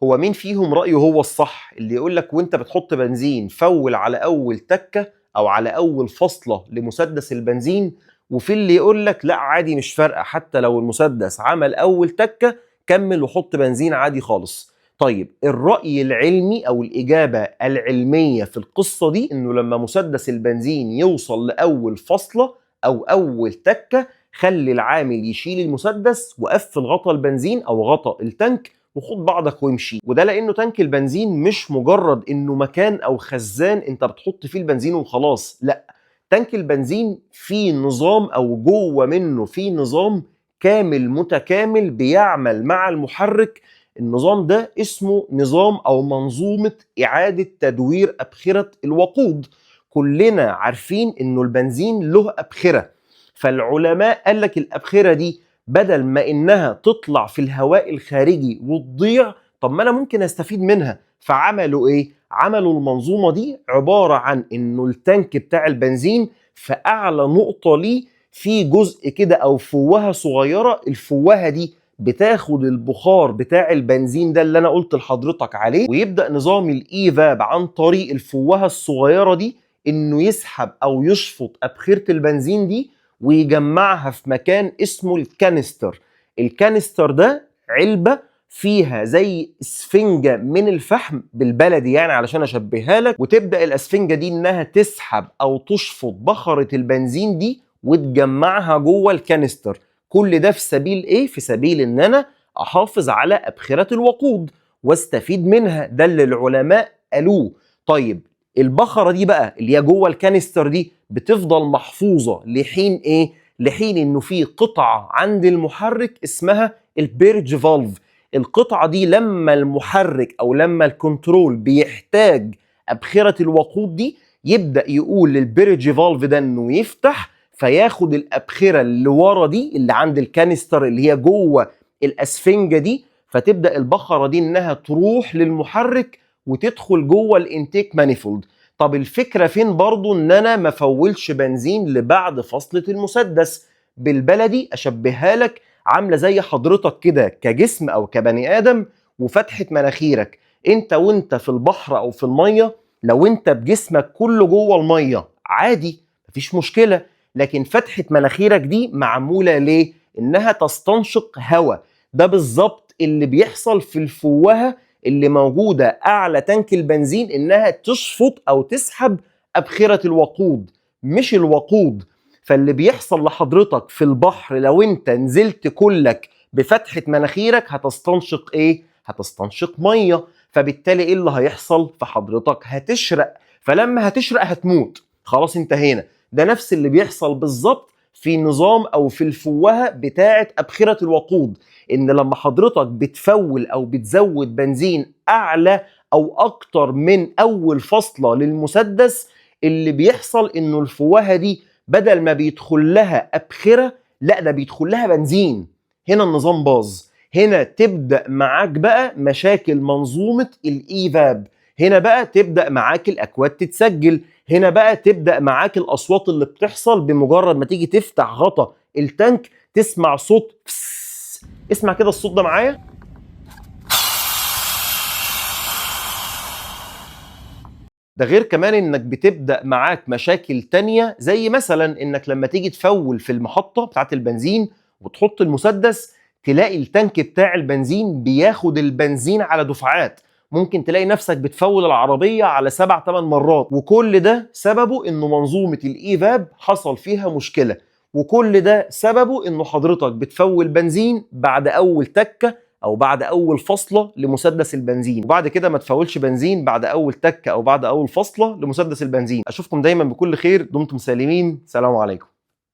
هو مين فيهم رأيه هو الصح؟ اللي يقول لك وانت بتحط بنزين فول على اول تكة او على اول فصلة لمسدس البنزين، وفي اللي يقول لك لا عادي مش فارقة، حتى لو المسدس عمل اول تكة كمل وحط بنزين عادي خالص. طيب الرأي العلمي او الإجابة العلمية في القصة دي انه لما مسدس البنزين يوصل لأول فصلة او اول تكة، خلي العامل يشيل المسدس وقفل غطا البنزين او غطا التانك وخد بعضك وامشي. وده لانه تانك البنزين مش مجرد انه مكان او خزان انت بتحط فيه البنزين وخلاص، لا، تانك البنزين فيه نظام او جوه منه فيه نظام كامل متكامل بيعمل مع المحرك. النظام ده اسمه نظام او منظومة اعادة تدوير ابخرة الوقود. كلنا عارفين انه البنزين له ابخرة، فالعلماء قال لك الابخرة دي بدل ما انها تطلع في الهواء الخارجي وتضيع، طب ما انا ممكن استفيد منها. فعملوا ايه؟ عملوا المنظومه دي عباره عن انه التانك بتاع البنزين في اعلى نقطه ليه في جزء كده او فوهه صغيره، الفوهه دي بتاخد البخار بتاع البنزين ده اللي انا قلت لحضرتك عليه، ويبدا نظام الايفاب عن طريق الفوهه الصغيره دي انه يسحب او يشفط ابخره البنزين دي ويجمعها في مكان اسمه الكانستر. الكانستر ده علبة فيها زي اسفنجة من الفحم بالبلدي يعني علشان اشبهها لك، وتبدأ الاسفنجة دي انها تسحب او تشفط بخرة البنزين دي وتجمعها جوه الكانستر. كل ده في سبيل ايه؟ في سبيل ان انا احافظ على ابخرة الوقود واستفيد منها. ده اللي العلماء قالوه. طيب البخرة دي بقى اللي هي جوه الكانستر دي بتفضل محفوظة لحين ايه؟ لحين انه في قطعة عند المحرك اسمها البيرج فالف. القطعة دي لما المحرك او لما الكنترول بيحتاج ابخرة الوقود دي، يبدأ يقول للبيرج فالف ده انه يفتح فياخد الابخرة اللي ورا دي اللي عند الكانستر اللي هي جوه الاسفنجة دي، فتبدأ البخرة دي انها تروح للمحرك وتدخل جوه الانتيك مانيفولد. طب الفكرة فين برضو؟ ان انا ما فولش بنزين لبعد فصلة المسدس. بالبلدي اشبهها لك عاملة زي حضرتك كده كجسم او كبني ادم وفتحة مناخيرك. انت وانت في البحر او في المية، لو انت بجسمك كله جوه المية عادي مفيش مشكلة، لكن فتحة مناخيرك دي معمولة ليه؟ انها تستنشق هواء. ده بالظبط اللي بيحصل في الفوهة اللي موجودة أعلى تانك البنزين، إنها تشفط أو تسحب أبخرة الوقود مش الوقود. فاللي بيحصل لحضرتك في البحر لو أنت نزلت كلك بفتحة مناخيرك هتستنشق إيه؟ هتستنشق مية، فبالتالي إيه اللي هيحصل؟ فحضرتك هتشرق، فلما هتشرق هتموت، خلاص انتهينا. ده نفس اللي بيحصل بالظبط في نظام أو في الفوهة بتاعة أبخرة الوقود. ان لما حضرتك بتفول او بتزود بنزين اعلى او اكتر من اول فصلة للمسدس، اللي بيحصل انه الفوهة دي بدل ما بيدخل لها ابخرة، لا ده بيدخل لها بنزين. هنا النظام باظ. هنا تبدأ معاك بقى مشاكل منظومة الايفاب. هنا بقى تبدأ معاك الاكواد تتسجل. هنا بقى تبدأ معاك الاصوات اللي بتحصل بمجرد ما تيجي تفتح غطا التانك تسمع صوت. اسمع كده الصوت ده معايا. ده غير كمان انك بتبدأ معاك مشاكل تانية، زي مثلا انك لما تيجي تفول في المحطة بتاعت البنزين وتحط المسدس، تلاقي التانك بتاع البنزين بياخد البنزين على دفعات. ممكن تلاقي نفسك بتفول العربية على 7-8 مرات، وكل ده سببه انه منظومة الايفاب حصل فيها مشكلة. وكل ده سببه انه حضرتك بتفول بنزين بعد اول تكة او بعد اول فصلة لمسدس البنزين، وبعد كده ما تفولش بنزين بعد اول تكة او بعد اول فصلة لمسدس البنزين. اشوفكم دايما بكل خير، دمتم سالمين، سلام عليكم.